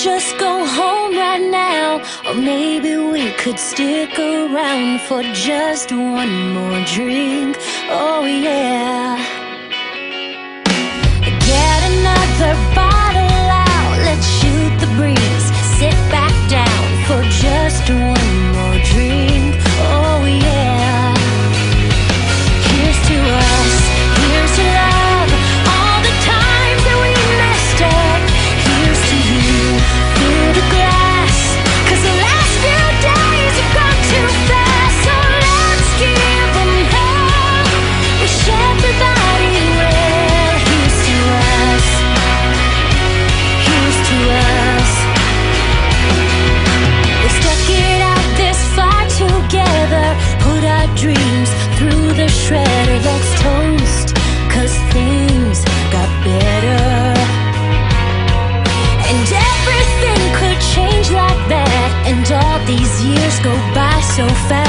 just go home right now, or maybe we could stick around for just one more drink. Oh yeah. Get another bottle out, let's shoot the breeze. Sit back down for just one more drink. Oh yeah. Here's to us, here's to love, all the times that we messed up. Here's to you, fill the glass, 'cause the last few days have gone too fast. So let's give them hell, wish everybody well. Here's to us, here's to us. We stuck it out this far together, put our dreams through the shredder. Let's toast, 'cause things got better. And everything could change like that, and all these years go by so fast.